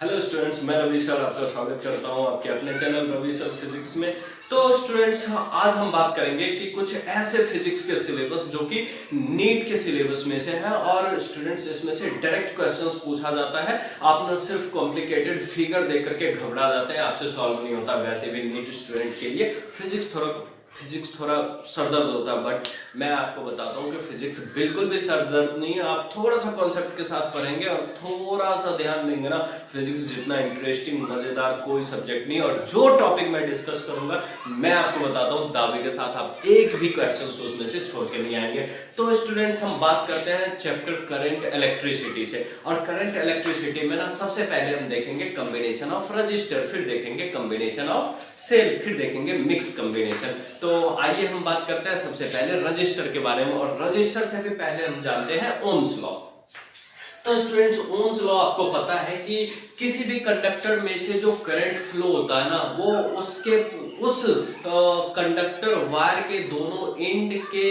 Hello students, मैं Ravi sir आपका स्वागत करता हूं आपके अपने चैनल रवि सर फिजिक्स में। तो स्टूडेंट्स, आज हम बात करेंगे कि कुछ ऐसे फिजिक्स के सिलेबस जो कि नीट के सिलेबस में से हैं और स्टूडेंट्स इसमें से डायरेक्ट क्वेश्चंस पूछा जाता है। आप ना सिर्फ कॉम्प्लिकेटेड फिगर देख करके घबरा जाते हैं, आपसे सॉल्व नहीं होता। वैसे भी नीट स्टूडेंट के लिए फिजिक्स थोड़ा सरदर्द होता है, बट मैं आपको बताता हूँ कि फिजिक्स बिल्कुल भी सरदर्द नहीं है। आप थोड़ा सा कॉन्सेप्ट के साथ पढ़ेंगे और थोड़ा सा ध्यान देंगे ना, फिजिक्स जितना इंटरेस्टिंग मजेदार कोई सब्जेक्ट नहीं। और जो टॉपिक मैं डिस्कस करूंगा, मैं आपको बताता हूँ दावे के साथ, आप एक भी क्वेश्चन उसमें से छोड़ के नहीं आएंगे। तो स्टूडेंट्स, हम बात करते हैं चैप्टर करंट इलेक्ट्रिसिटी से। और करंट इलेक्ट्रिसिटी में ना सबसे पहले हम देखेंगे कॉम्बिनेशन ऑफ रजिस्टर, फिर देखेंगे कॉम्बिनेशन ऑफ सेल, फिर देखेंगे मिक्स कॉम्बिनेशन। तो आइए हम बात करते हैं सबसे पहले रजिस्टर के बारे में। और रजिस्टर से भी पहले हम जानते हैं ओम्स लॉ। तो स्टूडेंट्स, ओम्स लॉ आपको पता है कि किसी भी कंडक्टर में से जो करंट फ्लो होता है ना, वो उस कंडक्टर वायर के दोनों एंड के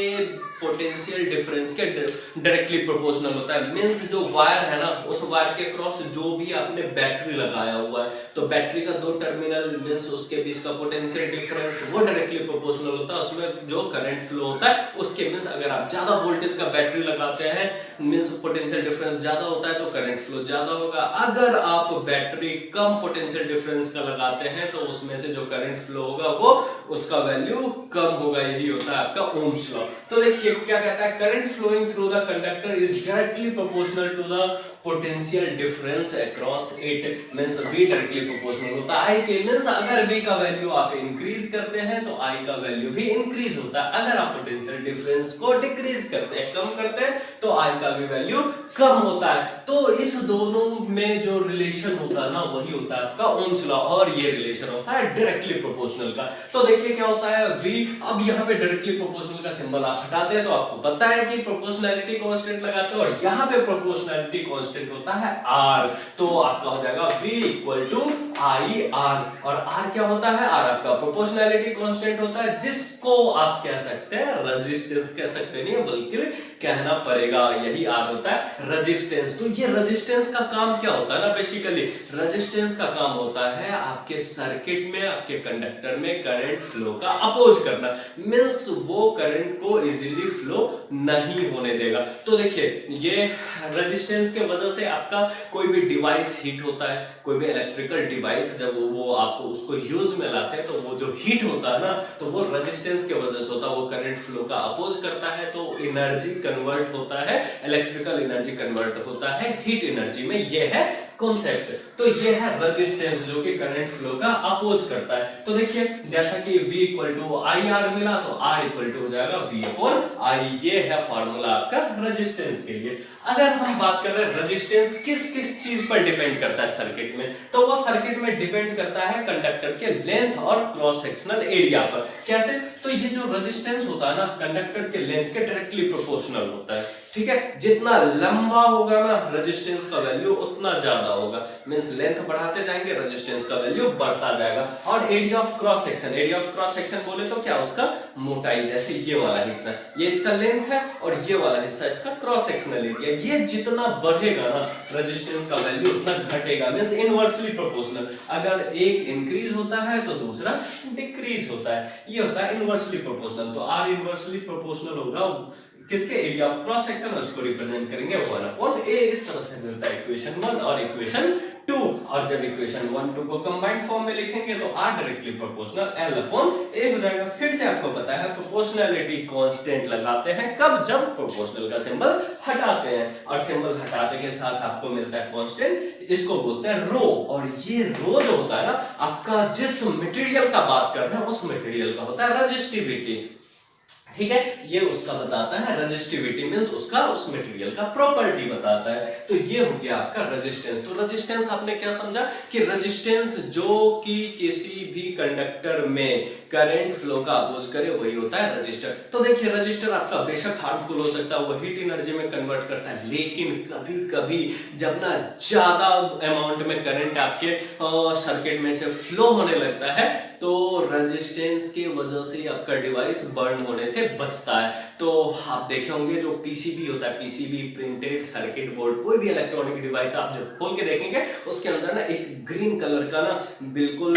पोटेंशियल डिफरेंस के डायरेक्टली प्रोपोर्शनल होता है। मींस जो वायर है ना, उस वायर के क्रॉस जो भी आपने बैटरी लगाया हुआ है, तो बैटरी का दो टर्मिनल मींस उसके बीच का पोटेंशियल डिफरेंस वो डायरेक्टली प्रोपोर्शनल होता है। उसमें जो करंट फ्लो होता है उसके मींस अगर आप ज्यादा वोल्टेज का बैटरी लगाते हैं, मींस पोटेंशियल डिफरेंस ज्यादा होता है तो करंट फ्लो ज्यादा होगा। अगर आप बैटरी कम पोटेंशियल डिफरेंस का लगाते हैं तो उसमें से जो करंट फ्लो होगा वो उसका वैल्यू कम होगा। यही होता है आपका ओम्स लॉ। तो देखिए क्या कहता है, current flowing through the conductor is directly proportional to the potential difference across it. Means v directly proportional होता है I के। मींस अगर v का वैल्यू आप इंक्रीज करते हैं तो I का वैल्यू भी इंक्रीज होता है। अगर आप पोटेंशियल डिफरेंस को डिक्रीज करते हैं, कम करते हैं, तो I का भी वैल्यू कम होता है। तो इस दोनों में जो रिलेशन होता है ना, वही होता है आपका ओम्स लॉ। और ये रिलेशन होता है डायरेक्टली प्रोपोर्शनल का। तो देखिए क्या होता है v। अब यहाँ पे डायरेक्टली प्रोपोर्शनल का सिंबल आप हटाते हैं तो आपको पता है कि प्रोपोर्शनैलिटी कांस्टेंट लगाते हैं, और यहाँ पे प्रोपोर्शनैलिटी कांस्टेंट होता है r। तो आपका हो जाएगा v equal to I R. और r क्या होता है? r आपका प्रोपोर्शनैलिटी कांस्टेंट होता है, जिसको आप कह सकते हैं रेजिस्टेंस। कह सकते नहीं बल्कि कहना पड़ेगा, यही r होता है रेजिस्टेंस। तो ये रेजिस्टेंस का काम क्या होता है ना, बेसिकली रेजिस्टेंस का काम होता है आपके सर्किट में, आपके कंडक्टर में करंट फ्लो का अपोज करना। मींस वो करंट को इजीली फ्लो नहीं होने देगा। तो देखिए, ये रेजिस्टेंस के वजह से आपका कोई भी डिवाइस हीट होता है, कोई भी इलेक्ट्रिकल डिवाइस जब वो आप उसको यूज में लाते हैं तो वो जो हीट होता है ना, तो वो रेजिस्टेंस के वजह से होता है। वो करंट फ्लो का अपोज करता है तो एनर्जी कन्वर्ट होता है, इलेक्ट्रिकल एनर्जी कन्वर्ट होता है हीट एनर्जी में। ये है कॉन्सेप्ट। तो ये है रेजिस्टेंस जो कि करंट फ्लो का अपोज करता है। तो देखिए, जैसा कि v equal to I R मिला तो r इक्वल टू हो जाएगा v अपॉन आई। ये है फार्मूला आपका रेजिस्टेंस के लिए। अगर हम बात कर रहे हैं रेजिस्टेंस किस किस चीज पर डिपेंड करता है सर्किट में, तो वो सर्किट में डिपेंड करता है कंडक्टर के लेंथ और क्रॉस सेक्शनल एरिया पर। कैसे? तो ये जो रेजिस्टेंस होता है ना, कंडक्टर के लेंथ के डायरेक्टली प्रोपोर्शनल होता है। ठीक है, जितना लंबा होगा ना रेजिस्टेंस का वैल्यू उतना ज्यादा होगा। मींस लेंथ बढ़ाते जाएंगे, रेजिस्टेंस का वैल्यू बढ़ता जाएगा। और area of cross section, area of cross section बोले तो क्या, उसका मोटाई। जैसे ये वाला हिस्सा, ये इसका लेंथ है, और ये वाला हिस्सा इसका क्रॉस सेक्शनल एरिया। ये जितना बढ़ेगा ना रेजिस्टेंस का वैल्यू उतना घटेगा। Means inversely proportional. अगर एक इंक्रीज होता है तो दूसरा डिक्रीज होता है। ये होता है इनवर्सली प्रोपोर्शनल। तो r इनवर्सली प्रोपोर्शनल होगा किसके? Area of cross section. उसको रिप्रेजेंट करेंगे 1 अपॉन a। इस तरह से मिलता है इक्वेशन 1 और इक्वेशन 2। और जब इक्वेशन 1 2 को कंबाइंड फॉर्म में लिखेंगे तो r directly proportional l upon a हो जाएगा। फिर से आपको पता है प्रोपोर्शनैलिटी कांस्टेंट लगाते हैं कब? जब प्रोपोर्शनल का सिंबल हटाते हैं। और सिंबल हटाने के साथ आपको मिलता है कांस्टेंट, इसको बोलते हैं रो। और ये रो जो होता है ना, आपका जिस मटेरियल का बात कर रहे हैं उस मटेरियल का होता है रेजिस्टिविटी। ठीक है, ये उसका बताता है रेजिस्टिविटी। मींस उसका उस मटेरियल का प्रॉपर्टी बताता है। तो ये हो गया आपका रेजिस्टेंस। तो रेजिस्टेंस आपने क्या समझा कि रेजिस्टेंस जो कि किसी भी कंडक्टर में करंट फ्लो का अपोज करे वही होता है रजिस्टर। तो देखिए, रजिस्टर आपका बेशक हार्मफुल हो सकता है, वो हीट एनर्जी में कन्वर्ट करता है, लेकिन कभी कभी जब ना ज्यादा अमाउंट में करंट आपके सर्किट में से फ्लो होने लगता है तो रेजिस्टेंस की वजह से आपका डिवाइस बर्न होने से से बचता है। तो आप देखे होंगे जो पीसीबी होता है, पीसीबी प्रिंटेड सर्किट बोर्ड, कोई भी इलेक्ट्रॉनिक डिवाइस आप जब खोल के देखेंगे उसके अंदर ना एक ग्रीन कलर का ना बिल्कुल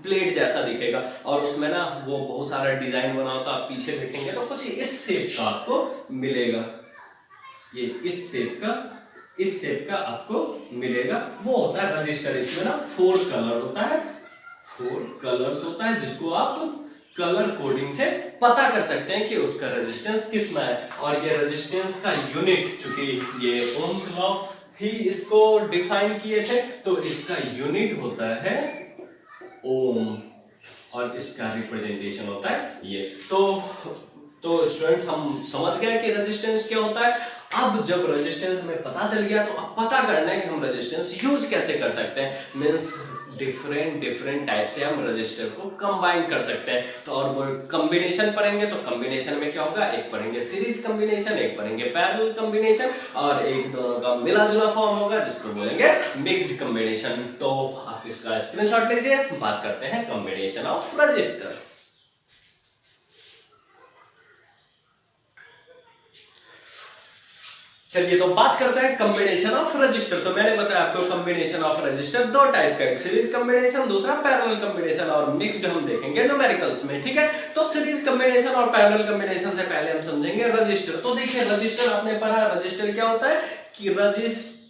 प्लेट जैसा दिखेगा और उसमें ना वो बहुत सारा डिजाइन बना होता है। आप पीछे देखेंगे तो कुछ इस शेप का आपको मिलेगा, ये इस शेप का आपको मिलेगा, वो होता है रजिस्टर। इसमें ना 4 कलर होता है, 4 कलर्स होता है जिसको आप कलर कोडिंग से पता कर सकते हैं कि उसका रेजिस्टेंस कितना है। और ये रेजिस्टेंस का यूनिट, चूंकि ये ओम्स लॉ ही इसको डिफाइन किए थे, तो इसका यूनिट होता है ओम और इसका रिप्रेजेंटेशन होता है ये। तो स्टूडेंट्स हम समझ गए कि रेजिस्टेंस क्या होता है। अब जब रेजिस्टेंस हमें पता चल गया तो अब पता करना है कि हम रेजिस्टेंस यूज कैसे कर सकते हैं। मींस डिफरेंट टाइप से हम रजिस्टर को कंबाइन कर सकते हैं। तो और वो कॉम्बिनेशन पढ़ेंगे तो कॉम्बिनेशन में क्या होगा, एक पढ़ेंगे सीरीज कॉम्बिनेशन, एक पढ़ेंगे पैरेलल कॉम्बिनेशन और एक दोनों का मिला जुला फॉर्म होगा जिसको बोलेंगे मिक्स्ड कॉम्बिनेशन। तो आप इसका स्क्रीनशॉट लीजिए, बात करते हैं कॉम्बिनेशन ऑफ रजिस्टर। चलिए तो बात करते हैं कॉम्बिनेशन ऑफ रजिस्टर। तो मैंने बताया आपको कॉम्बिनेशन ऑफ रजिस्टर 2 टाइप का, एक सीरीज कॉम्बिनेशन, दूसरा पैरेलल कॉम्बिनेशन और मिक्स्ड हम देखेंगे न्यूमेरिकल्स में, ठीक है। तो सीरीज कॉम्बिनेशन और पैरेलल कॉम्बिनेशन से पहले हम समझेंगे रजिस्टर। तो देखिए रजिस्टर आपने पढ़ा, रजिस्टर क्या होता है कि रजिस्टेंस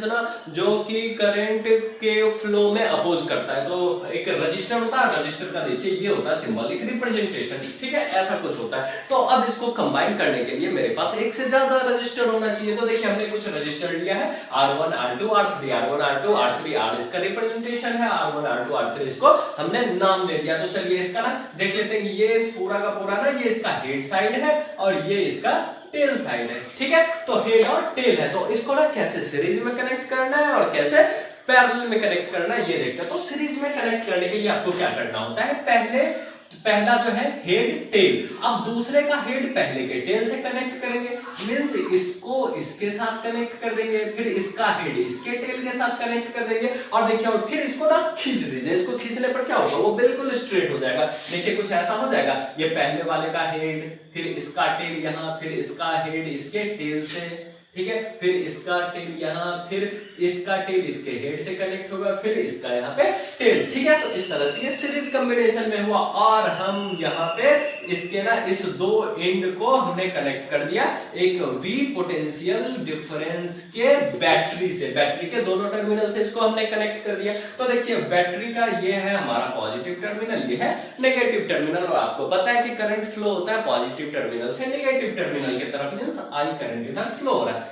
ना जो कि करंट के फ्लो में अपोज करता है। तो एक रजिस्टर होता है, रजिस्टर का देखिए ये होता है सिंबॉलिक रिप्रेजेंटेशन, ठीक है, ऐसा कुछ होता है। तो अब इसको कंबाइन करने के लिए मेरे पास एक से ज्यादा रजिस्टर होना चाहिए। तो देखिए हमने कुछ रजिस्टर लिया है R1 R2 R3, R1 R2 R3 R इसका रिप्रेजेंटेशन है, R1 R2 R3 इसको हमने नाम दे दिया। तो चलिए इसका ना देख लेते हैं, ये पूरा का पूरा ना ये इसका हेड साइड है और ये इसका टेल साइड है, ठीक है। तो हेड और टेल है, तो इसको ना कैसे सीरीज में कनेक्ट करना है और कैसे पैरेलल में कनेक्ट करना है ये देखते हैं। तो सीरीज में कनेक्ट करने के लिए आपको क्या करना होता है, पहला जो है हेड टेल, अब दूसरे का हेड पहले के टेल से कनेक्ट करेंगे, मींस इसको इसके साथ कनेक्ट कर देंगे, फिर इसका हेड इसके टेल के साथ कनेक्ट कर देंगे और देखिए और फिर इसको ना खींच दीजिए। इसको खींचने पर क्या होगा, वो बिल्कुल स्ट्रेट हो जाएगा। देखिए कुछ ऐसा हो जाएगा, ये पहले वाले का हेड, फिर इसका टेल यहाँ, फिर इसका हेड इसके टेल से, ठीक है, फिर इसका टेल यहाँ, फिर इसका टेल इसके हेड से कनेक्ट होगा, फिर इसका यहाँ पे टेल, ठीक है। तो इस तरह से ये सीरीज कॉम्बिनेशन में हुआ और हम यहाँ पे इसके ना इस 2 एंड को हमने कनेक्ट कर दिया एक V पोटेंशियल डिफरेंस के बैटरी से, बैटरी के दोनों टर्मिनल से इसको हमने कनेक्ट कर दिया। तो देखिए बैटरी का ये है हमारा पॉजिटिव टर्मिनल, ये है नेगेटिव टर्मिनल और आपको पता है कि करंट फ्लो होता है पॉजिटिव टर्मिनल से नेगेटिव टर्मिनल की तरफ, मींस I करंट इधर फ्लो हो रहा है।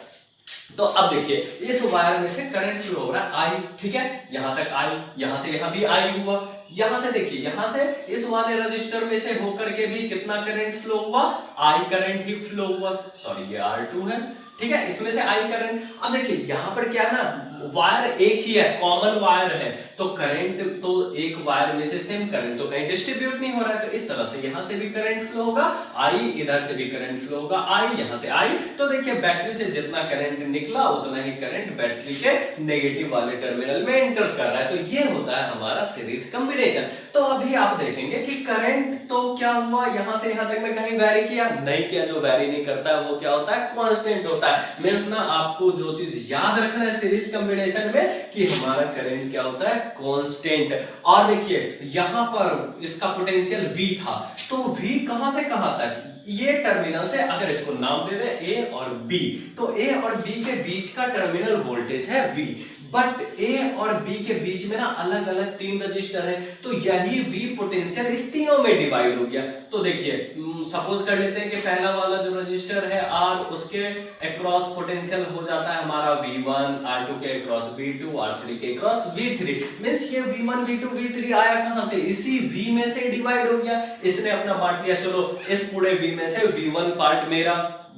तो अब देखिए इस वायर में से करंट फ्लो हो रहा है I, ठीक है, यहां तक I, यहां से यहां भी I हुआ, यहां से देखिए यहां से इस वाले रजिस्टर में से होकर के भी कितना करंट फ्लो हुआ, I करंट ही फ्लो हुआ, सॉरी ये R2 है, ठीक है, इसमें से I करंट। अब देखिए यहां पर क्या है ना, वायर एक ही है, कॉमन वायर है, तो करंट तो एक वायर में से सेम करंट तो कहीं डिस्ट्रीब्यूट नहीं हो रहा है। तो इस तरह से यहां से भी करंट फ्लो होगा I, इधर से भी करंट फ्लो होगा I, यहां से I। तो देखिए बैटरी से जितना करंट निकला उतना ही करंट बैटरी के नेगेटिव वाले टर्मिनल में एंटर कर रहा है। तो ये होता है हमारा सीरीज कॉम्बिनेशन। तो अभी आप देखेंगे कि करंट तो क्या हुआ, यहां से यहां तक में कहीं वैरी किया नहीं किया, जो वैरी नहीं करता है वो क्या होता है, कांस्टेंट होता है। मींस ना आपको जो चीज याद रखना है सीरीज कॉम्बिनेशन में कि हमारा करंट क्या होता है, कांस्टेंट। और देखिए यहां पर इसका पोटेंशियल V था, तो V कहां से कहां तक, ये टर्मिनल से अगर इसको नाम दे दे A और B, तो A और B के बीच का टर्मिनल वोल्टेज है V, बट A और B के बीच में ना अलग अलग 3 रजिस्टर है, तो यही V पोटेंशियल इस तीनों में डिवाइड हो गया। तो देखिए सपोज कर लेते हैं कि पहला वाला जो रजिस्टर है R, उसके अक्रॉस पोटेंशियल हो जाता है हमारा V1, R2 के अक्रॉस V2, R3 के अक्रॉस V3। मींस ये V1 V2 V3 आया कहां से, इसी V में से डिवाइड हो गया, इसने अपना बांट लिया। चलो इस पूरे V में से V1 पार्ट मेरा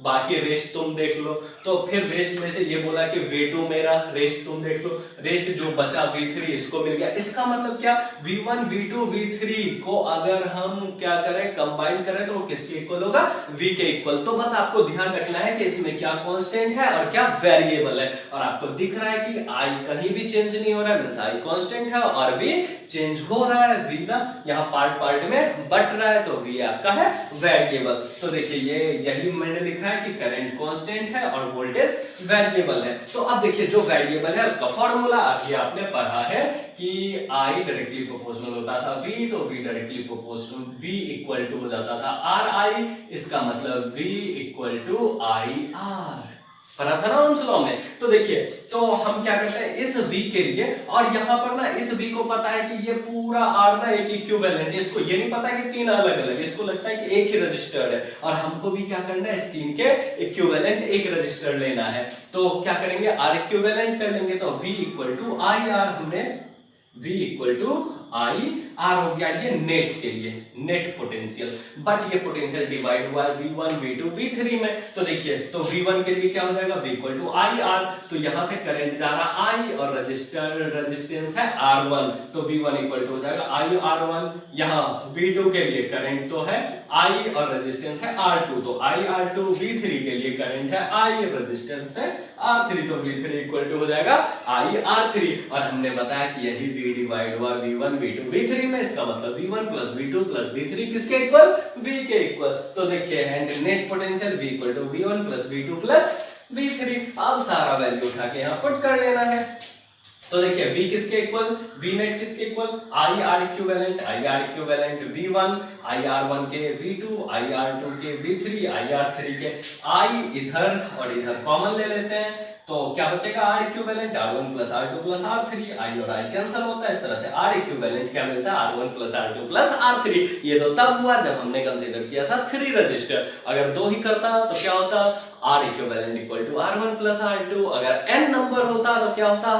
बाकी रेस्ट तुम देख लो। तो फिर रेस्ट में से ये बोला कि V2 मेरा, रेस्ट तुम देख लो, रेस्ट जो बचा V3 इसको मिल गया। इसका मतलब क्या, V1 V2 V3 को अगर हम क्या करें, कंबाइन करें, तो किसके इक्वल होगा, V के इक्वल। तो बस आपको ध्यान रखना है कि इसमें क्या कांस्टेंट है और क्या वेरिएबल है। और आपको दिख रहा है कि I कहीं भी चेंज नहीं हो रहा है, मींस I कांस्टेंट है और V चेंज हो रहा है। V ना यहाँ पार्ट पार्ट में बट रहा है, तो V आपका है वेरिएबल। तो देखिए ये यही मैंने लिखा है कि करंट कांस्टेंट है और वोल्टेज वेरिएबल है। तो अब देखिए जो वेरिएबल है उसका फॉर्मूला अभी आपने पढ़ा है कि I डायरेक्टली प्रोपोर्शनल होता था V, तो V directly proportional, V equal to हो जाता था RI। इसका मतलब V इक्वल टू IR, पढ़ा था ना ओम्स लॉ में। तो देखिए, तो हम क्या करते हैं इस V के लिए, और यहाँ पर ना इस V को पता है कि ये पूरा R ना एक इक्विवेलेंट है, इसको ये नहीं पता कि तीन अलग अलग, इसको लगता है कि एक ही रजिस्टर्ड है, और हमको भी क्या करना है, इस तीन के इक्विवेलेंट एक रजिस्टर लेना है। तो क्या करेंगे, R इक्विवेलेंट कर लेंगे, तो V इक्वल टू IR, हमने V इक्वल टू IR हो गया ये नेट के लिए, नेट पोटेंशियल। बट ये पोटेंशियल डिवाइड हुआ है V1 V2 V3 में। तो देखिए, तो V1 के लिए क्या हो जाएगा, V इक्वल टू IR, तो यहां से करंट जा रहा I और रेजिस्टेंस है R1, तो V1 इक्वल टू हो जाएगा IR1। यहाँ V2 के लिए करंट तो है I और रेजिस्टेंस है R2, तो IR2। V3 के लिए करंट है I, रेजिस्टेंस है R3, तो V3 इक्वल टू हो जाएगा IR3। और हमने बताया कि यही V डिवाइड हुआ V1 V2 V3 में, इसका मतलब V1 plus V2 plus V3 किसके इक्वल, V के इक्वल। तो देखिए and net potential V equal to V1 plus V2 plus V3। अब सारा वैल्यू उठा के यहाँ पुट कर लेना है। तो देखिए V किसके इक्वल, V नेट किसके equal, IR equivalent, IR equivalent V1, IR1 के V2, IR2 के V3, IR3 के I इधर और इधर कॉमन ले लेते हैं, तो क्या बचेगा, R equivalent R1 plus R2 plus R3, I और I कैंसिल होता है, इस तरह से R इक्विवेलेंट क्या मिलता है, R1 plus R2 plus R3। ये तो तब हुआ जब हमने कंसीडर किया था 3 रजिस्टर। अगर 2 ही करता तो क्या होता, R equivalent equal to R1 plus R2। अगर n नंबर होता तो क्या होता,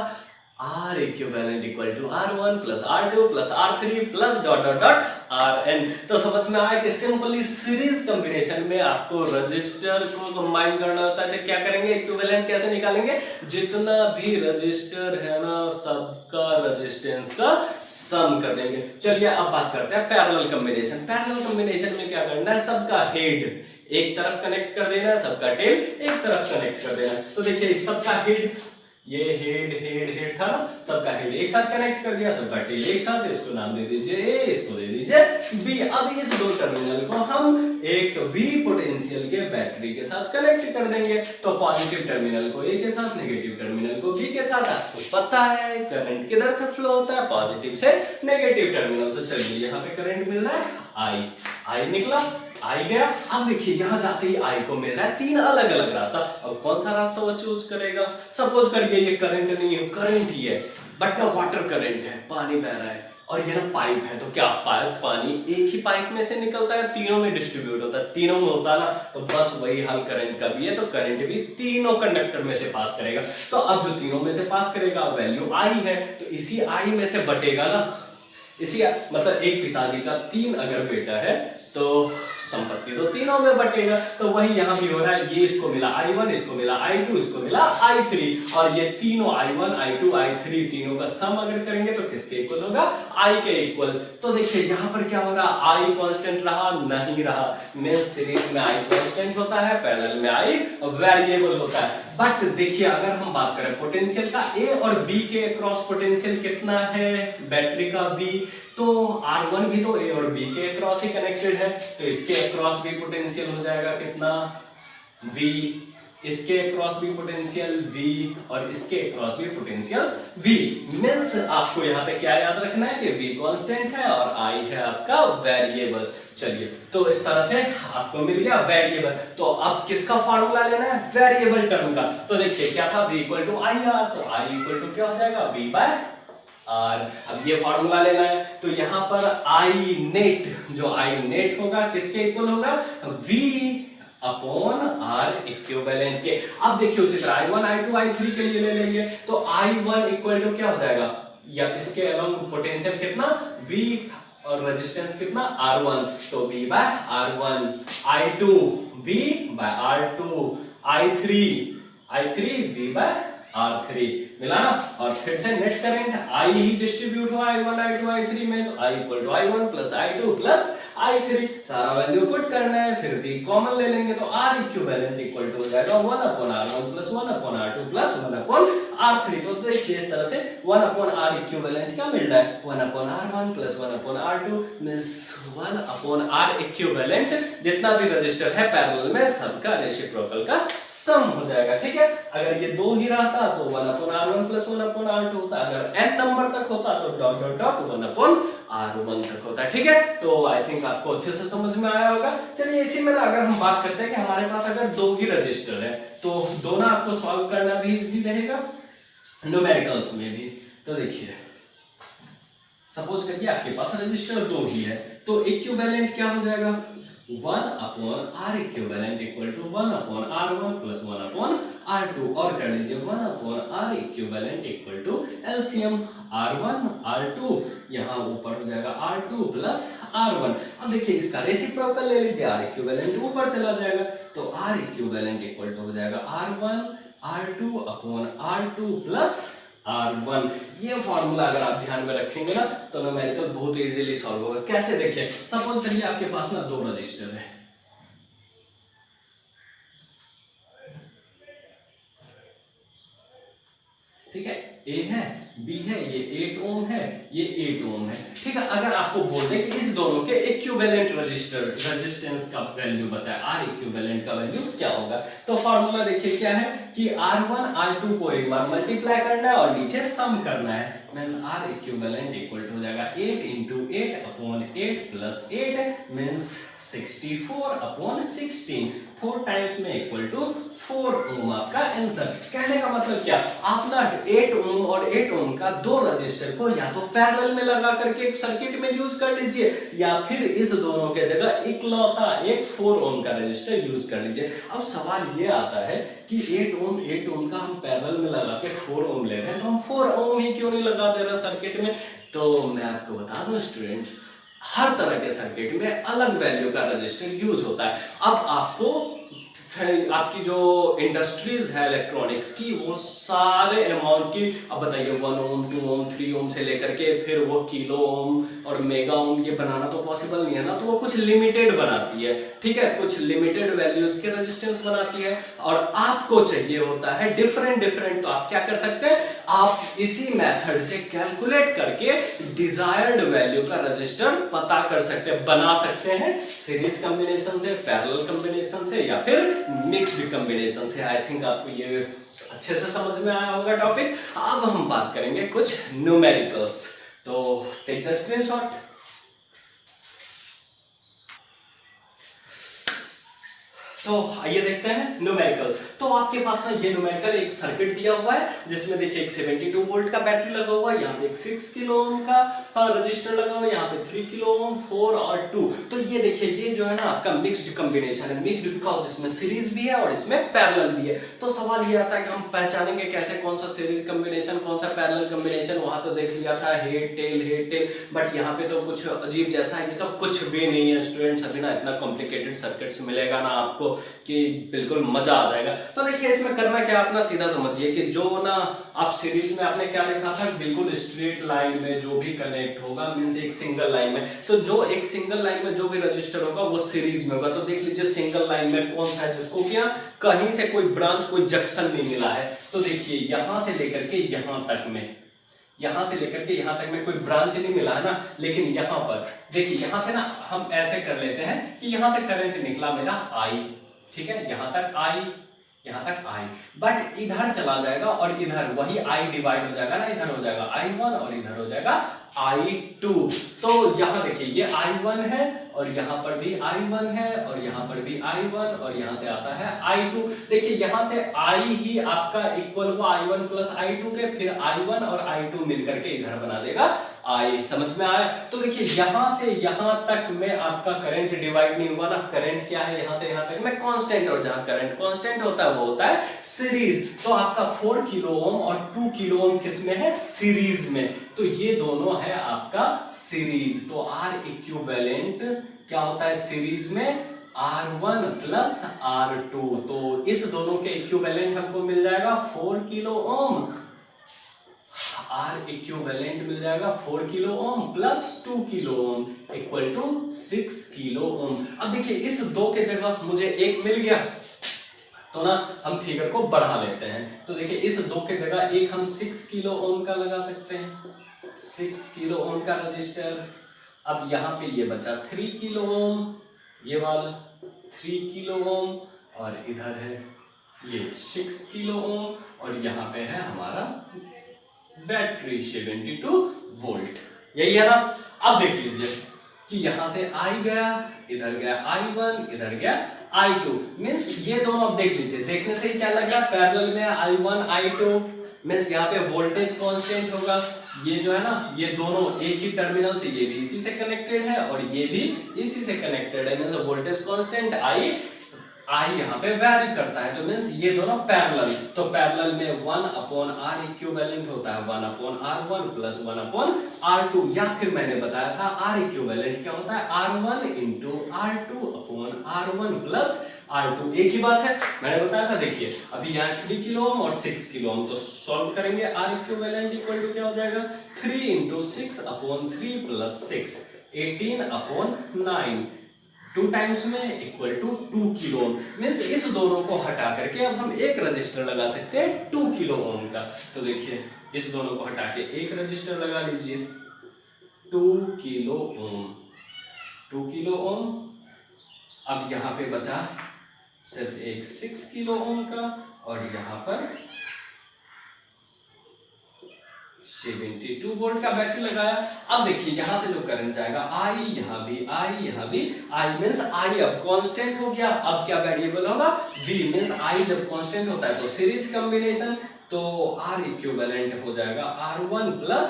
R equivalent equal to R1 plus R2 plus R3 plus dot dot dot Rn। तो समझ में आया कि सिंपली सीरीज कॉम्बिनेशन में आपको रजिस्टर को कंबाइन करना होता है। तो क्या करेंगे, इक्विवेलेंट कैसे निकालेंगे, जितना भी रजिस्टर है ना सबका रेजिस्टेंस का सम कर देंगे। चलिए अब बात करते हैं पैरेलल कॉम्बिनेशन। पैरेलल कॉम्बिनेशन में क्या करना है, सबका हेड एक तरफ कनेक्ट कर देना है, सबका टेल एक तरफ कनेक्ट कर देना है। तो देखिए सबका हेड, ये हेड हेड हेड था ना, सबका हेड एक साथ कनेक्ट कर दिया, सबका टेल एक साथ, इसको नाम दे दीजिए A, इसको दे दीजिए B। अब इस दो टर्मिनल को हम एक V पोटेंशियल के बैटरी के साथ कनेक्ट कर देंगे। तो पॉजिटिव टर्मिनल को A के साथ, नेगेटिव टर्मिनल को B के साथ। आपको पता है करंट किधर से फ्लो होता है, पॉजिटिव से नेगेटिव टर्मिनल। तो चलिए यहाँ पे करंट मिल रहा है I निकला, I गया। अब देखिए यहाँ जाते ही I को मिल रहा है 3 अलग अलग रास्ता। अब कौन सा रास्ता वो चूज करेगा, सपोज करिए ये करंट नहीं है, करंट ही है, बट ना वाटर करंट है, पानी बह रहा है, और ये ना पाइप है। तो क्या पानी एक ही पाइप में से निकलता है, तीनों में डिस्ट्रीब्यूट होता है, तीनों में होता है ना, तो बस वही हाल करंट का भी है। तो करंट भी तीनों कंडक्टर में से पास करेगा। तो अब जो तीनों में से पास करेगा वैल्यू I है, तो इसी I में से बटेगा ना, इसी मतलब एक पिताजी का 3 अगर बेटा है तो संपत्ति तो तीनों में बटेगा। तो वही यहाँ भी हो रहा है, ये इसको मिला I1, इसको मिला I2, इसको मिला I3, और ये तीनों I1 I2 I3 तीनों का सम अगर करेंगे तो किसके इक्वल होगा, I के इक्वल। तो देखिए यहाँ पर क्या हो रहा, I कांस्टेंट रहा नहीं रहा, मेन सीरीज में I कांस्टेंट होता है, पैरेलल में I वेरिएबल होता है। बट देखिए अगर हम बात करें पोटेंशियल का, A और B के अक्रॉस पोटेंशियल कितना है बैटरी का V, तो R1 भी तो A और B के अक्रॉस ही कनेक्टेड है, तो इसके अक्रॉस भी पोटेंशियल हो जाएगा कितना, V, इसके अक्रॉस भी पोटेंशियल V, और इसके अक्रॉस भी पोटेंशियल V। मींस आपको यहाँ पे क्या याद रखना है कि V कांस्टेंट है और I है आपका वेरिएबल। चलिए तो इस तरह से आपको मिल गया वेरिएबल। तो अब किसका फार्मूला लेना है, वेरिएबल टर्म का। तो देखिए क्या था, V इक्वल टू IR, तो I इक्वल टू क्या हो जाएगा, V बाय R। अब ये फार्मूला लेना है, तो यहाँ पर I नेट, जो I नेट होगा किसके इक्वल होगा, V अपॉन R इक्विवेलेंट के। अब देखिए उसी तरह I1 I2 I3 के लिए ले लेंगे, तो I1 इक्वल टू क्या हो जाएगा, या इसके अलोंग पोटेंशियल कितना V, और रेजिस्टेंस कितना R1, तो V by R1, I2 V by R2, I3 V by R3 मिला ना। और फिर से नेट करंट I ही डिस्ट्रीब्यूट हुआ I1 I2 I3 में, तो I equal to I1 plus I2 plus I3, सारा वैल्यू पुट करना है, फिर V कॉमन ले लेंगे तो R इक्विवेलेंट इक्वल टू हो जाएगा 1 upon R1 plus 1 upon R2 plus 1 upon R3। तो देखिए इस तरह से 1 अपॉन R इक्विवेलेंट क्या मिल रहा है, 1 upon R1 plus 1 upon R2 means 1 upon R equivalent, जितना भी रजिस्टर है पैरेलल में सबका रेसिप्रोकल का सम हो जाएगा। ठीक है, अगर ये दो ही रहता तो 1 upon R1 plus 1 upon R2 होता, अगर n नंबर तक होता तो dot dot dot 1 upon R1 तक होता है। ठीक है, तो आई थिंक आपको अच्छे से समझ में आया होगा। चलिए इसी में ना अगर हम बात करते हैं कि हमारे पास अगर दो ही रजिस्टर है तो दोनों आपको सॉल्व करना भी इजी रहेगा न्यूमेरिकल्स में भी। तो देखिए सपोज करिए आपके पास रजिस्टर दो ही है, तो इक्विवेलेंट क्या हो जाएगा, 1 upon R equivalent equal to 1 upon R1 plus 1 upon R2, और कर लीजिए 1 upon R equivalent equal to LCM R1 R2, यहाँ ऊपर हो जाएगा R2 प्लस R1। अब देखिए इसका रेसिप्रोकल ले लीजिए, R इक्विवेलेंट ऊपर चला जाएगा, तो R इक्विवेलेंट इक्वल टू हो जाएगा R1 R2 upon R2 plus R1। ये फॉर्मूला अगर आप ध्यान में रखेंगे ना तो न्यूमेरिकल बहुत इजीली सॉल्व होगा। कैसे, देखिए सपोज करिए आपके पास ना दो रजिस्टर है, ठीक है, A है B है, ये 8 ओम है, ये 8 ओम है। ठीक है, अगर आपको बोल दे कि इस दोनों के इक्विवेलेंट रेजिस्टेंस का वैल्यू बताए, R इक्विवेलेंट का वैल्यू क्या होगा, तो फॉर्मूला देखिए क्या है कि R1 R2 को एक बार मल्टीप्लाई करना है और नीचे सम करना है, means R equivalent equal to हो जाएगा 8 into 8 upon 8 plus 8 means 64 upon 16, 4 times में इक्वल टू 4 ओम आपका आंसर। कहने का मतलब क्या, आप ना 8 ओम और 8 ओम का दो रजिस्टर को या तो पैरेलल में लगा करके एक सर्किट में यूज कर लीजिए, या फिर इस दोनों के जगह इकलौता एक 4 ओम का रजिस्टर यूज कर लीजिए। अब सवाल ये आता है कि 8 ओम का हम पैरेलल में लगा के 4 ओम ले रहे हैं, तो हम 4 ओम ही क्यों नहीं लगा दे रहे सर्किट में। तो मैं आपको बता दूं स्टूडेंट्स, हर तरह के सर्किट में अलग वैल्यू का रजिस्टर यूज होता है। अब आपको आपकी जो इंडस्ट्रीज है इलेक्ट्रॉनिक्स की, वो सारे अमाउंट की, अब बताइए 1 ओम 2 ओम 3 ओम से लेकर के फिर वो किलो ओम और मेगा ओम ये बनाना तो पॉसिबल नहीं है ना, तो वो कुछ लिमिटेड बनाती है। ठीक है, कुछ लिमिटेड वैल्यूज के रेजिस्टेंस बनाती है, और आपको चाहिए होता है डिफरेंट। तो आप क्या कर सकते हैं, आप इसी मेथड से कैलकुलेट करके डिजायर्ड वैल्यू का रजिस्टर पता कर सकते हैं, बना सकते हैं, सीरीज कॉम्बिनेशन से, पैरेलल कॉम्बिनेशन से, या फिर मिक्स्ड कॉम्बिनेशन से। आई थिंक आपको ये अच्छे से समझ में आया होगा टॉपिक। अब हम बात करेंगे कुछ न्यूमेरिकल्स, तो टेक द स्क्रीनशॉट। तो आइए देखते हैं न्यूमेरिकल। तो आपके पास ना ये न्यूमेरिकल एक सर्किट दिया हुआ है, जिसमें देखिए एक 72 वोल्ट का बैटरी लगा हुआ है, यहाँ पे एक 6 किलो ओम का रजिस्टर लगा हुआ है, यहाँ पे 3 किलो ओम 4 और 2। तो ये देखिए ये जो है ना आपका मिक्स्ड कॉम्बिनेशन है, मिक्स्ड बिकॉज इसमें सीरीज भी है और इसमें पैरेलल भी है। तो सवाल ये आता है कि हम पहचानेंगे कैसे कौन सा सीरीज कॉम्बिनेशन कौन सा पैरेलल कॉम्बिनेशन। वहां तो देख लिया था हेड टेल, बट यहाँ पे तो कुछ अजीब जैसा है, ये तो कुछ भी नहीं है स्टूडेंट्स। अभी ना इतना कॉम्प्लिकेटेड सर्किट्स मिलेगा ना आपको कि बिल्कुल मजा आ जाएगा। तो देखिए इसमें करना क्या, अपना सीधा समझिए कि जो ना आप सीरीज में आपने क्या लिखा था, बिल्कुल स्ट्रेट लाइन में जो भी कनेक्ट होगा, मींस एक सिंगल लाइन में, तो जो एक सिंगल लाइन में जो भी रजिस्टर होगा वो सीरीज में होगा। तो देख लीजिए सिंगल लाइन में कौन सा है जिसको क्या कहीं से कोई ब्रांच कोई जंक्शन नहीं मिला है। तो देखिए यहां से लेकर के यहां तक में, यहां से लेकर के यहां तक में कोई ब्रांच नहीं मिला है ना, लेकिन यहां पर देखिए यहां से ना हम ऐसे कर लेते हैं कि यहां से करंट निकला मेरा I, ठीक है, यहां तक I, बट इधर चला जाएगा और इधर वही I डिवाइड हो जाएगा ना, इधर हो जाएगा I1 और इधर हो जाएगा I2। तो यहां देखिए ये I1 है और यहां पर भी I1 है और यहां पर भी I1 और यहां से आता है I2। देखिए यहां से I ही आपका इक्वल हुआ I1 प्लस I2 के, फिर I1 और I2 मिलकर के इधर बना देगा आई। समझ में आया? तो देखिए यहां से यहां तक में आपका करंट डिवाइड नहीं हुआ ना, करंट क्या है, यहां से यहां तक में कांस्टेंट, और जहां करंट कांस्टेंट होता है वो होता है सीरीज। तो आपका 4 किलो ओम और 2 किलो ओम किस में है, सीरीज में, तो ये दोनों है आपका सीरीज। तो आर इक्विवेलेंट क्या होता है सीरीज में, R1 प्लस R2। तो इस दोनों के इक्विवेलेंट हमको मिल जाएगा 4 किलो ओम, आर इक्विवेलेंट मिल जाएगा 4 kilo ohm plus 2 kilo ohm equal to 6 kilo ohm. अब देखिए इस दो के जगह मुझे एक मिल गया, तो ना हम फिगर को बढ़ा लेते हैं। तो देखिए इस दो के जगह एक हम 6 किलो ओम का लगा सकते हैं, 6 किलो ओम का रजिस्टर। अब यहाँ पे ये बचा 3 किलो ओम, ये वाला 3 किलो ओम, और इधर है ये 6 किलो ओम, और यहाँ पे है हमारा बैटरी 72 वोल्ट। यही है ना। अब देख लीजिए कि यहां से आई गया, इधर गया I1, इधर गया I2, मींस ये दोनों, अब देख लीजिए, देखने से ही क्या लग रहा है पैरेलल में I1 I2, मींस यहाँ पे वोल्टेज कांस्टेंट होगा। ये जो है ना, ये दोनों एक ही टर्मिनल से, ये भी इसी से कनेक्टेड है और ये भी इसी से कनेक्टेड है, मींस वोल्टेज कांस्टेंट आई यहाँ पे वैरी करता है, तो मींस ये दोनों पैरेलल। तो पैरेलल में 1/R इक्विवेलेंट होता है 1/R1 प्लस 1/R2, या फिर मैंने बताया था R इक्विवेलेंट क्या होता है, R1 into R2/R1 plus R2, एक ही बात है, मैंने बताया था। देखिए अभी यहाँ 3 किलो ओम और 6 किलो ओम, तो सॉल्व करेंगे, R इक्विवेलेंट इक्वल टू क्या हो जाएगा, 3 इंटू 6/3 प्लस 6, 18/9, 2 टाइम्स में equal to 2 kilo ohm. Means इस दोनों को हटा करके अब हम एक रजिस्टर लगा सकते हैं 2 किलो ओम का। तो देखिए इस दोनों को हटा के एक रजिस्टर लगा लीजिए 2 किलो ओम, 2 किलो ओम। अब यहाँ पे बचा सिर्फ एक 6 किलो ओम का, और यहाँ पर 72 वोल्ट का बैटरी लगाया। अब देखिए यहां से जो करंट जाएगा आई, यहाँ भी आई, यहाँ भी आई, मींस आई अब कांस्टेंट हो गया। अब क्या वेरिएबल होगा, V, मींस आई जब कांस्टेंट होता है तो सीरीज कॉम्बिनेशन, तो R इक्विवेलेंट हो जाएगा R1 plus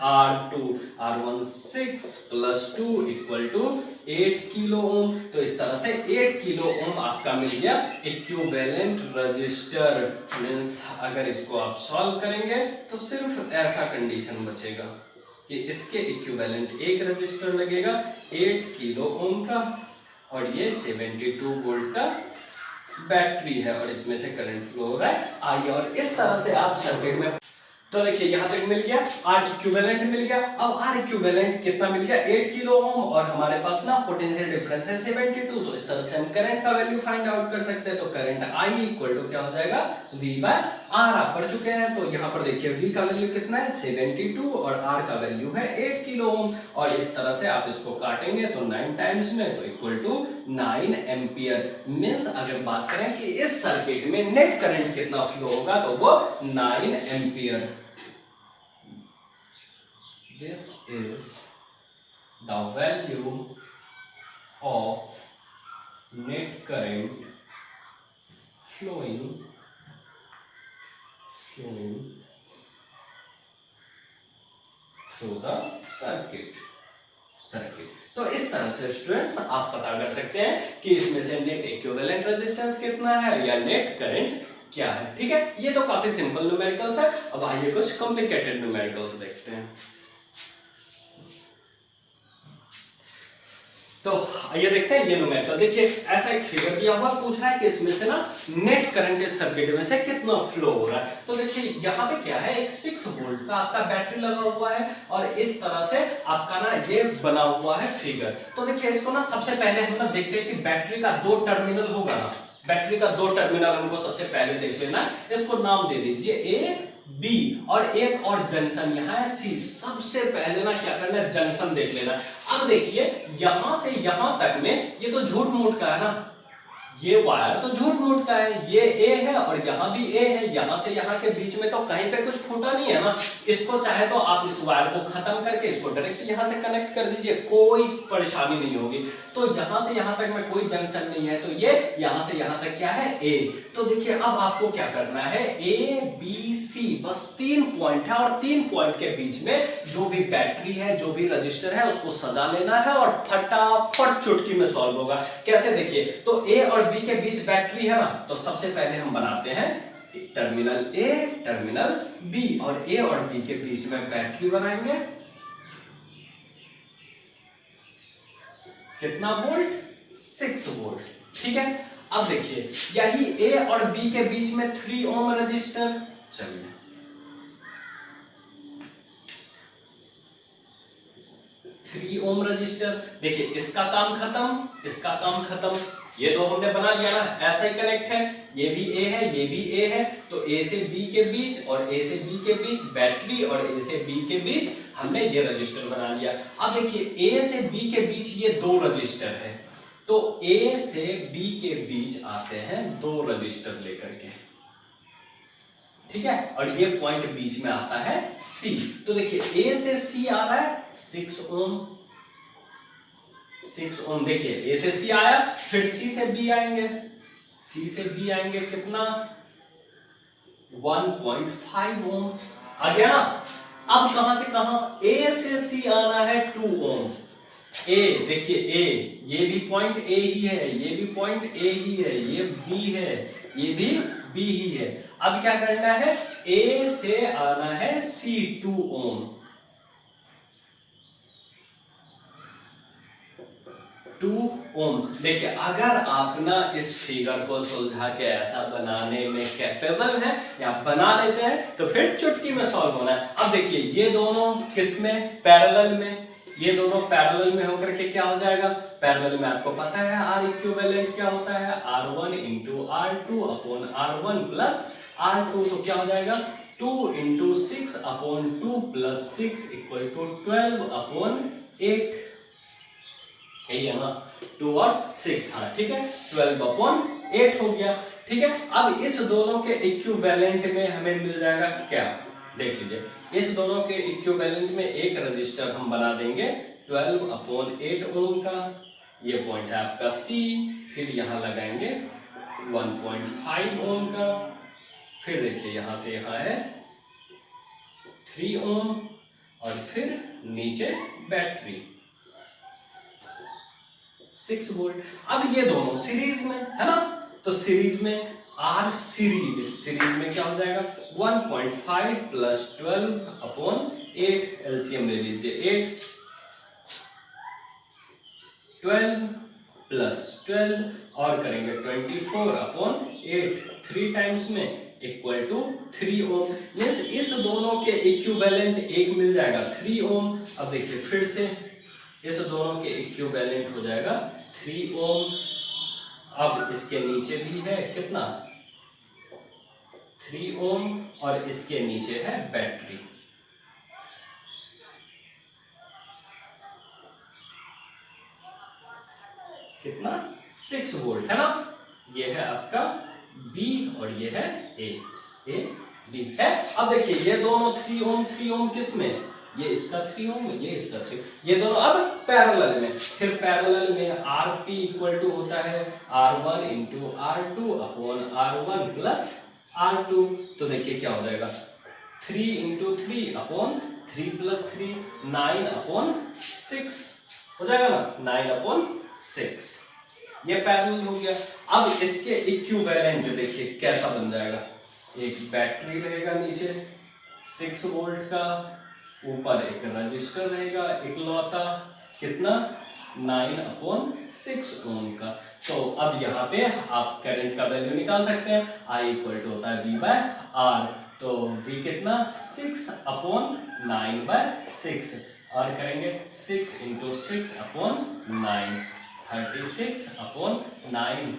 R2, R1 6 plus 2 equal to 8 kilo ohm. तो इस तरह से 8 किलो ओम आपका मिल गया इक्विवेलेंट रजिस्टर। मींस अगर इसको आप सॉल्व करेंगे तो सिर्फ ऐसा कंडीशन बचेगा कि इसके इक्विवेलेंट एक रजिस्टर लगेगा 8 किलो ओम का, और ये 72 वोल्ट का बैटरी है, और इसमें से करंट फ्लो हो रहा है आई। और इस तरह से आप सर्किट में, तो देखिए यहां तक मिल गया, R इक्विवेलेंट मिल गया। अब R इक्विवेलेंट कितना मिल गया, 8 किलो ओम, और हमारे पास ना पोटेंशियल डिफरेंस है 72, तो इस तरह से हम करंट का वैल्यू फाइंड आउट कर सकते हैं। तो करंट I इक्वल टू क्या हो जाएगा, V/R। आप पढ़ चुके हैं, तो यहाँ पर देखिए V का वैल्यू कितना है 72, और R का वैल्यू है 8 किलो ओम, और इस तरह से आप इसको काटेंगे तो 9 टाइम्स में, तो इक्वल टू 9 एम्पियर। मींस अगर बात करें कि इस सर्किट में नेट करंट कितना फ्लो होगा, तो वो 9 ampere. This is the value of net current flowing through the circuit। तो इस तरह से स्टूडेंट्स आप पता कर सकते हैं कि इसमें से नेट इक्विवेलेंट रेजिस्टेंस कितना है या नेट करंट क्या है। ठीक है, ये तो काफी सिंपल न्यूमेरिकल्स है। अब आइए कुछ कॉम्प्लिकेटेड न्यूमेरिकल्स देखते हैं। तो आइए देखते हैं ये न्यूमेरिकल। देखिए ऐसा एक फिगर दिया हुआ, पूछ रहा है कि इसमें से ना नेट करंट इस सर्किट में से कितना फ्लो हो रहा है। तो देखिए यहाँ पे क्या है, एक 6 वोल्ट का आपका बैटरी लगा हुआ है, और इस तरह से आपका ना ये बना हुआ है फिगर। तो देखिए इसको ना सबसे पहले हम ना देखते हैं कि बैटरी का 2 टर्मिनल होगा ना, बैटरी का 2 टर्मिनल हमको सबसे पहले देख लेना। इसको नाम दे दीजिए A B, और एक और जंक्शन यहाँ है C। सबसे पहले ना क्या करना है, जंक्शन देख लेना। अब देखिए यहां से यहां तक में ये तो झूठ मूठ का है ना, ये वायर तो झूठ मूठ का है, ये A है और यहाँ भी A है, यहाँ से यहाँ के बीच में तो कहीं पे कुछ फूटा नहीं है ना। इसको चाहे तो आप इस वायर को खत्म करके इसको डायरेक्ट यहाँ से कनेक्ट कर दीजिए, कोई परेशानी नहीं होगी। तो यहां से यहां तक में कोई जंक्शन नहीं है, तो ये यहां से यहां तक क्या है ए। तो देखिए अब आपको क्या करना है, ए बी सी बस 3 पॉइंट है और 3 पॉइंट के बीच में जो भी बैटरी है, जो भी रजिस्टर है, उसको सजा लेना है और फटाफट चुटकी में सॉल्व होगा। कैसे देखिए, तो ए और बी के बीच बैटरी है ना, तो सबसे पहले हम बनाते हैं टर्मिनल ए टर्मिनल बी और ए और बी के बीच में बैटरी बनाएंगे। कितना वोल्ट, 6 वोल्ट। ठीक है, अब देखिए यही ए और बी के बीच में 3 ओम रजिस्टर। चलिए 3 ओम रजिस्टर, देखिए इसका काम खत्म, इसका काम खत्म, ये तो हमने बना लिया ना, ऐसा ही कनेक्ट है, ये भी ए है, ये भी ए है, तो ए से बी के बीच और ए से बी के बीच बैटरी और ए से बी के बीच हमने ये रजिस्टर बना लिया। अब देखिए ए से बी के बीच ये 2 रजिस्टर है, तो ए से बी के बीच आते हैं 2 रजिस्टर लेकर के, ठीक है, और ये पॉइंट बीच में आता है सी। तो देखिए ए से सी आ रहा है 6 ओम, 6 ओम। देखिए ए से सी आया, फिर सी से बी आएंगे, सी से बी आएंगे कितना 1.5 ओम आ गया ना। अब कहां से कहां, ए से सी आना है 2 ओम। ए देखिए ए, ये भी पॉइंट ए ही है, ये भी पॉइंट ए ही है, ये बी है, ये भी बी ही है। अब क्या करना है, ए से आना है सी 2 ओम, 2 ओम। देखिए अगर आप ना इस फिगर को सुलझा के ऐसा बनाने में कैपेबल है या बना लेते हैं तो फिर चुटकी में सॉल्व होना है। अब देखिए ये दोनों किसमें, पैरेलल में, ये दोनों पैरेलल में होकर के क्या हो जाएगा, पैरेलल में आपको पता है आर इक्विवेलेंट क्या होता है, R1 into R2 upon R1 plus R2, तो क्या हो जाएगा 2 into 6 upon 2 plus 6 equal to 12 upon 8, यही है ना 2 और 6, हाँ ठीक है 12 अपॉन 8 हो गया। ठीक है, अब इस दोनों के इक्विवेलेंट में हमें मिल जाएगा क्या, देख लीजिए, इस दोनों के इक्विवेलेंट में एक रजिस्टर हम बना देंगे 12 अपॉन 8 ओम का, ये पॉइंट है आपका सी, फिर यहां लगाएंगे 1.5 ओम का, फिर देखिए यहां से यहां है 3 ओम और फिर नीचे बैटरी 6 वोल्ट। अब ये दोनों सीरीज में है ना, तो सीरीज में आर सीरीज, सीरीज में क्या हो जाएगा 1.5 प्लस 12 अपॉन 8, एलसीएम ले लीजिए 8, 12 प्लस 12 और करेंगे 24 अपॉन 8, 3 टाइम्स में इक्वल टू 3 ओम। मींस इस दोनों के इक्विवेलेंट एक मिल जाएगा 3 ओम। अब देखिए फिर से इस दोनों के इक्विवेलेंट हो जाएगा 3 ओम। अब इसके नीचे भी है कितना 3 ओम और इसके नीचे है बैटरी, कितना 6 वोल्ट है ना, ये है आपका B और ये है A B है। अब देखिए ये दोनों 3 ओम किस में, ये इसका 3 ओम, ये इसका 3, ये दोनों अब पैरेलल में, फिर पैरेलल में RP इक्वल टू होता है R1 into R2 upon R1 plus R2, तो देखिए क्या हो जाएगा 3 इंटू 3 अपॉन 3 प्लस 3 9 अपॉन 6 हो जाएगा ना, 9 अपॉन 6, ये पैरेलल हो गया। अब इसके इक्विवेलेंट देखिए कैसा बन जाएगा, एक बैटरी रहेगा नीचे 6 वोल्ट का, ऊपर एक रजिस्टर रहेगा इकलौता कितना 9 अपॉन 6 ओम का। तो अब यहाँ पे आप करंट का वैल्यू निकाल सकते हैं, I इक्वल टू होता है V बाय R, तो V कितना 6 अपॉन 9 बाय 6 और करेंगे 6 इंटू 6 अपॉन 9, 36 अपॉन 9,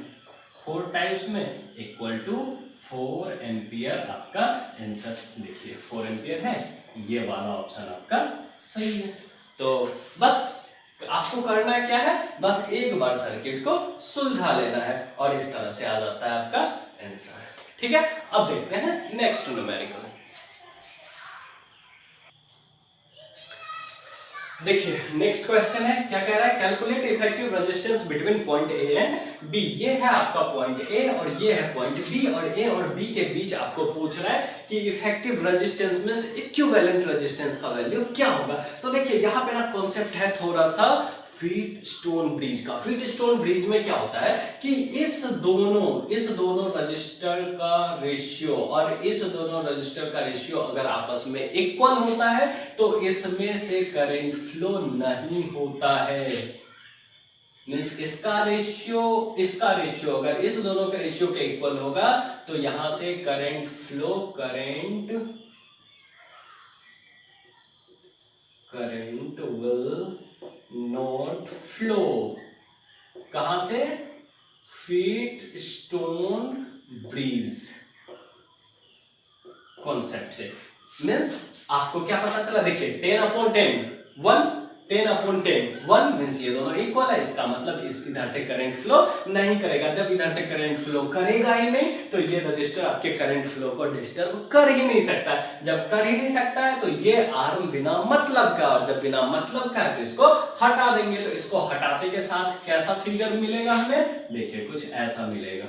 4 टाइम्स में इक्वल टू 4 एम्पियर आपका आंसर। देखिए 4 एम्पियर है, ये वाला ऑप्शन आपका सही है। तो बस आपको करना क्या है, बस एक बार सर्किट को सुलझा लेना है और इस तरह से आ जाता है आपका आंसर। ठीक है, अब देखते हैं नेक्स्ट न्यूमेरिकल। देखिए नेक्स्ट क्वेश्चन है, क्या कह रहा है, calculate effective resistance between point A and B. ये है आपका पॉइंट ए और ये है पॉइंट बी, और ए और बी के बीच आपको पूछ रहा है कि इफेक्टिव रेजिस्टेंस में इक्विवेलेंट रेजिस्टेंस का वैल्यू क्या होगा। तो देखिए यहाँ पे ना कॉन्सेप्ट है थोड़ा सा व्हीट स्टोन ब्रिज का। व्हीट स्टोन ब्रिज में क्या होता है कि इस दोनों रजिस्टर का रेशियो और इस दोनों रजिस्टर का रेशियो अगर आपस में इक्वल होता है तो इसमें से करंट फ्लो नहीं होता है। मींस इसका रेशियो अगर इस दोनों के रेशियो के इक्वल होगा तो यहां से करंट विल नॉट फ्लो। कहां से? व्हीट स्टोन ब्रिज कॉन्सेप्ट से। मीन्स आपको क्या पता चला, देखिए 10/10 1 10/10 1 मीन्स ये दोनों इक्वल है, इसका मतलब इस इधर से करंट फ्लो नहीं करेगा। जब इधर से करंट फ्लो करेगा ही नहीं तो ये रजिस्टर आपके करंट फ्लो को डिस्टर्ब कर ही नहीं सकता। जब कर ही नहीं सकता है तो ये आर्म बिना मतलब का, और जब बिना मतलब का है तो इसको हटा देंगे। तो इसको हटाते के साथ कैसा फिगर मिलेगा हमें, देखिए कुछ ऐसा मिलेगा।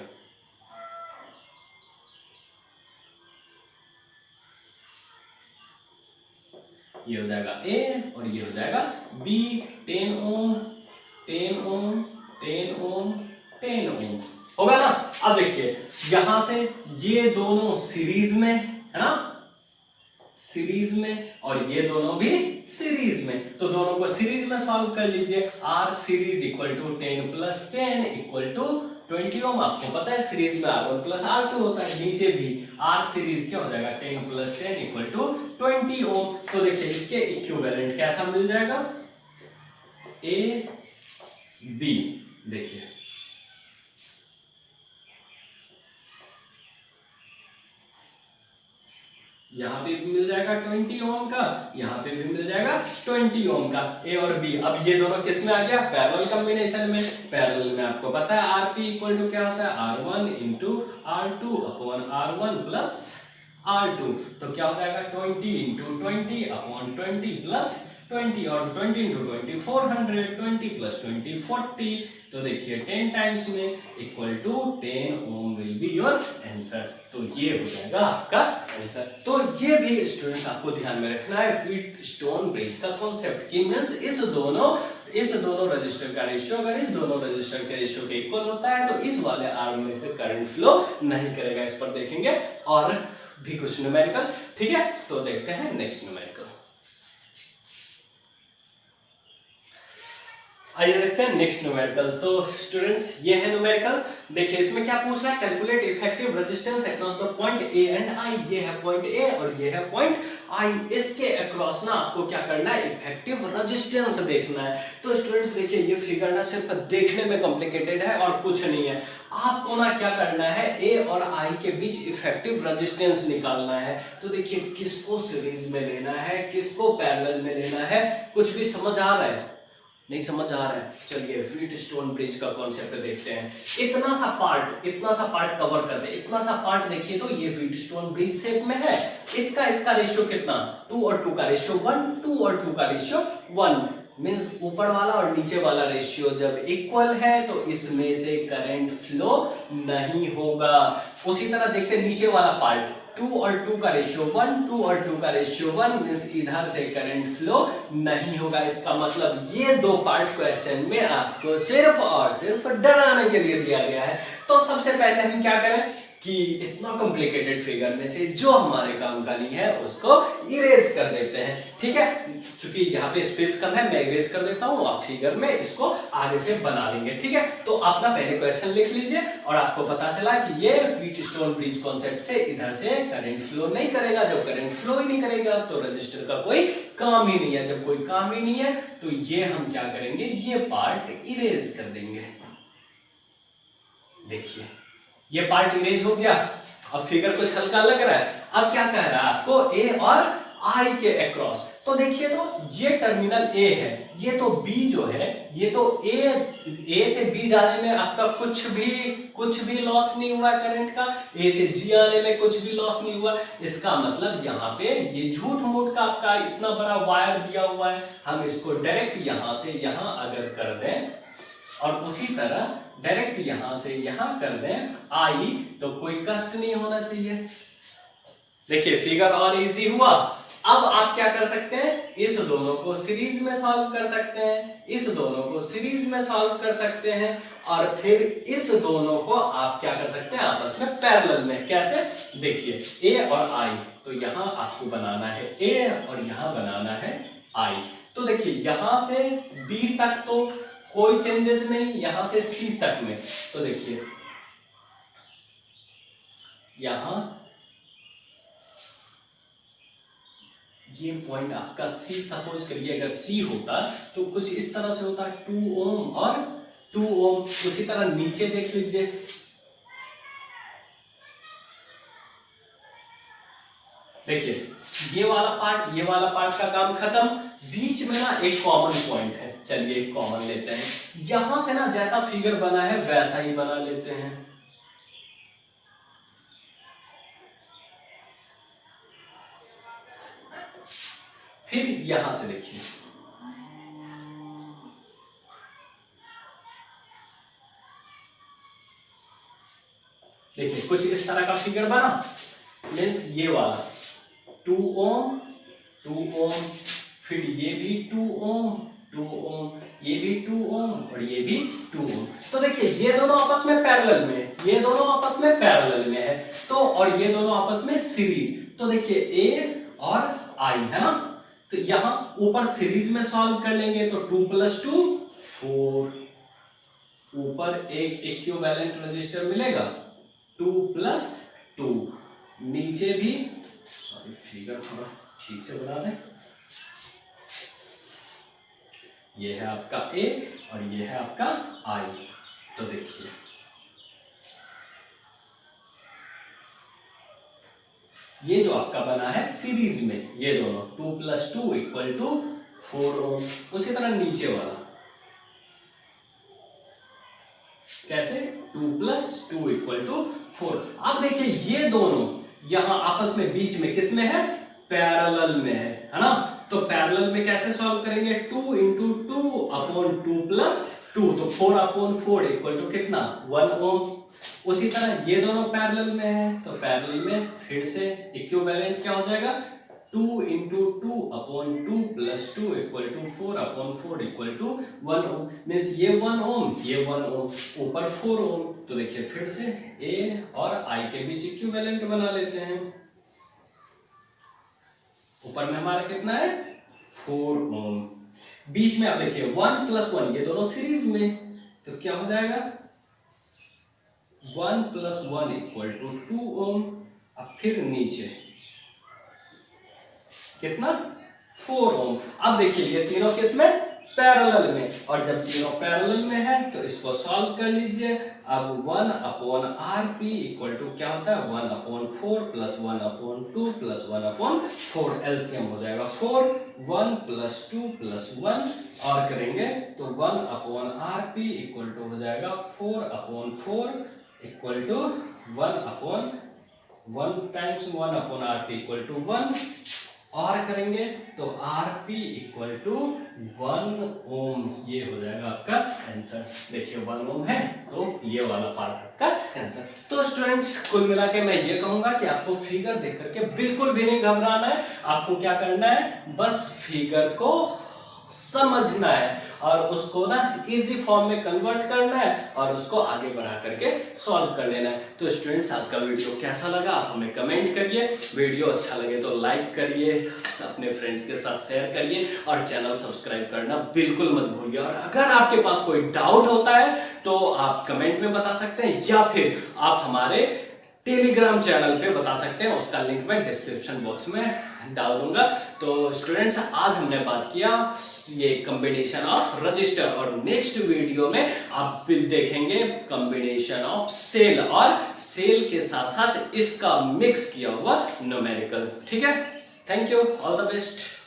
ये हो जाएगा ए और ये हो जाएगा बी। 10 ओम 10 ओम 10 ओम 10 ओम होगा ना। अब देखिए यहां से ये दोनों सीरीज में है ना, सीरीज में, और ये दोनों भी सीरीज में। तो दोनों को सीरीज में सॉल्व कर लीजिए। R series equal to 10 + 10 equal to 20 ohm. आपको पता है सीरीज में R1 + R2 होता है। नीचे भी आर सीरीज क्या हो जाएगा, 10 + 10 इक्वल टू 20 ओम। तो देखिए इसके इक्विवेलेंट कैसा मिल जाएगा, ए बी। देखिए यहां पे भी मिल जाएगा 20 ओम का, यहां पे भी मिल जाएगा 20 ओम का, ए और बी। अब ये दोनों किस में आ गया, पैरेलल कॉम्बिनेशन में। पैरेलल में आपको पता है आरपी इक्वल टू क्या होता है, R1 × R2 / R1 + R2। तो क्या हो जाएगा 20 × 20 / 20 + 20, और 20 × 20 400, 20 + 20 40। तो देखिए 10 टाइम्स में equal to 10 ohm will be your answer. तो ये हो जाएगा आपका आंसर। तो ये भी स्टूडेंट्स आपको ध्यान में रखना है व्हीट स्टोन ब्रिज का कॉन्सेप्ट कि मींस इस दोनों रजिस्टर का रेशियो अगर इस दोनों रजिस्टर के रेशियो के इक्वल होता है तो इस वाले आर्म में से करंट फ्लो नहीं करेगा। इस पर देखेंगे और भी कुछ न्यूमेरिकल। ठीक है, तो देखते हैं नेक्स्ट न्यूमेरिकल। आइए देखते हैं नेक्स्ट न्यूमेरिकल। तो स्टूडेंट्स ये है न्यूमेरिकल। देखिए इसमें क्या पूछ रहा है, calculate effective resistance across the point A and I. ये है पॉइंट ए और ये है पॉइंट आई। इसके अक्रॉस ना आपको क्या करना है, इफेक्टिव रेजिस्टेंस देखना है। तो स्टूडेंट्स देखिए ये फिगर ना सिर्फ देखने में कॉम्प्लिकेटेड है और कुछ नहीं है। आपको ना क्या करना है, ए और आई के बीच इफेक्टिव रेजिस्टेंस निकालना है। तो देखिए किसको सीरीज में लेना है, किसको पैरेलल में लेना है, कुछ भी समझ आ रहा है? नहीं समझ आ रहा है? चलिए व्हीट स्टोन ब्रिज का कॉन्सेप्ट देखते हैं। इतना सा पार्ट कवर करते हैं। इतना सा पार्ट देखिए तो ये व्हीट स्टोन ब्रिज शेप में है। इसका रेशियो कितना, 2 और 2 का रेशियो 1, 2 और 2 का रेशियो 1। मींस ऊपर वाला और नीचे वाला रेशियो जब इक्वल है तो इसमें से करंट फ्लो नहीं होगा। उसी तरह देखते हैं नीचे वाला पार्ट, 2 और 2 का रेशियो 1, 2 और 2 का रेशियो 1 मींस इधर से करंट फ्लो नहीं होगा। इसका मतलब ये दो पार्ट क्वेश्चन में आपको सिर्फ और सिर्फ डराने के लिए दिया गया है। तो सबसे पहले हम क्या करें कि इतना कॉम्प्लिकेटेड फिगर में से जो हमारे काम का नहीं है उसको इरेज कर देते हैं। ठीक है, चूंकि यहाँ पे स्पेस कम है मैं इरेज कर देता हूँ, आप फिगर में इसको आगे से बना लेंगे। ठीक है, तो आप ना पहले क्वेश्चन लिख लीजिए और आपको पता चला कि ये व्हीट स्टोन ब्रिज कॉन्सेप्ट से इधर से करंट फ्लो नहीं करेगा। जब करंट फ्लो ही नहीं करेगा तो रजिस्टर का कोई काम ही नहीं है। जब कोई काम ही नहीं है तो ये हम क्या करेंगे, ये पार्ट इरेज कर देंगे। देखिए ये पार्ट इरेज हो गया। अब फिगर कुछ हल्का लग रहा है। अब क्या कह रहा है आपको, ए और आई के अक्रॉस। तो देखिए, तो ये टर्मिनल ए है, ये तो बी जो है, ये तो ए से बी जाने में आपका कुछ भी लॉस नहीं हुआ करंट का, ए से जी आने में कुछ भी लॉस नहीं हुआ। इसका मतलब यहाँ पे ये झूठ मूठ का आपका इतना बड़ा वायर दिया हुआ है, हम इसको डायरेक्ट यहां से यहां अगर कर दें और उसी तरह डायरेक्ट यहां से यहां कर दें आई, तो कोई कष्ट नहीं होना चाहिए। देखिए फिगर और इजी हुआ। अब आप क्या कर सकते हैं, इस दोनों को सीरीज में सॉल्व कर सकते हैं, इस दोनों को सीरीज में सॉल्व कर सकते हैं, और फिर इस दोनों को आप क्या कर सकते हैं, आपस में पैरेलल में। कैसे, देखिए ए और आई, तो यहां आपको बनाना है ए और यहां बनाना है आई। तो देखिए यहां से बी तक तो कोई चेंजेस नहीं, यहां से सी तक में, तो देखिए यहां ये पॉइंट आपका सी, सपोज करिए अगर सी होता तो कुछ इस तरह से होता 2 ओम और 2 ओम। उसी तरह नीचे देख लीजिए, देखिए ये वाला पार्ट का काम खत्म। बीच में ना एक कॉमन पॉइंट है, चलिए एक कॉमन लेते हैं। यहां से ना जैसा फिगर बना है वैसा ही बना लेते हैं। फिर यहां से देखिए, देखिए कुछ इस तरह का फिगर बना, मीन्स ये वाला 2 ओम 2 ओम, फिर ये भी 2 ओम 2 ओम, ये भी 2 ओम और ये भी 2 ओम। तो देखिए ये दोनों आपस में पैरेलल में, ये दोनों आपस में पैरेलल में है, तो और ये दोनों आपस में सीरीज। तो देखिए ए और आई है ना, तो यहां ऊपर सीरीज में सॉल्व कर लेंगे तो 2 + 2 4, ऊपर एक इक्विवेलेंट रेजिस्टर मिलेगा 2 + 2, नीचे भी, सॉरी फिगर थोड़ा ठीक से बना दें, ये है आपका ए और ये है आपका आई। तो देखिए ये जो आपका बना है सीरीज में, ये दोनों 2 + 2 = 4 ओम। उसी तरह नीचे वाला कैसे, 2 + 2 = 4। अब देखिए ये दोनों यहां आपस में बीच में किस में है, पैरेलल में है ना। तो पैरेलल में कैसे सॉल्व करेंगे, 2 × 2 / 2 + 2, तो 4/4 = कितना, 1 ओम। उसी तरह ये दोनों पैरेलल में है, तो पैरेलल में फिर से इक्विवेलेंट क्या हो जाएगा, 2 × 2 / 2 + 2 = 4/4 = 1 ओम। मीन्स ये 1 ओम, ये 1 ओम, ऊपर 4 ओम। तो देखिए फिर से ए और आई के बीच इक्विवेलेंट बना लेते हैं। ऊपर में हमारा कितना है, 4 ओम, बीच में आप देखिए 1 + 1, ये दोनों सीरीज में, तो क्या हो जाएगा 1 + 1 = 2 ओम। अब फिर नीचे कितना, 4 ओम। अब देखिए ये तीनों किस में, पैरेलल में, और जब तीनों पैरेलल में है तो इसको सॉल्व कर लीजिए। अब 1/Rp = क्या होता है, 1/4 + 1/2 + 1/4, एलसीएम हो जाएगा 4, 1 + 2 + 1 और करेंगे तो 1/Rp = हो जाएगा 4/4 = 1/1 टाइम्स 1/Rp = 1, और करेंगे तो Rp = 1 ओम। ये हो जाएगा आपका आंसर। देखिए 1 ओम है, तो ये वाला पार्ट आपका आंसर। तो स्टूडेंट्स कुल मिला के मैं ये कहूंगा कि आपको फिगर देख करके बिल्कुल भी नहीं घबराना है। आपको क्या करना है, बस फिगर को समझना है और उसको ना इजी फॉर्म में कन्वर्ट करना है और उसको आगे बढ़ा करके सॉल्व कर लेना है। तो स्टूडेंट्स आज का वीडियो कैसा लगा आप हमें कमेंट करिए, वीडियो अच्छा लगे तो लाइक करिए, अपने फ्रेंड्स के साथ शेयर करिए और चैनल सब्सक्राइब करना बिल्कुल मत भूलिए। और अगर आपके पास कोई डाउट होता है तो आप कमेंट में बता सकते हैं या फिर आप हमारे टेलीग्राम चैनल पे बता सकते हैं, उसका लिंक मैं डिस्क्रिप्शन बॉक्स में डाल दूंगा। तो स्टूडेंट्स आज हमने बात किया ये कॉम्बिनेशन ऑफ रजिस्टर, और नेक्स्ट वीडियो में आप देखेंगे कॉम्बिनेशन ऑफ सेल, और सेल के साथ साथ इसका मिक्स किया हुआ न्यूमेरिकल। ठीक है। Thank you, all the best.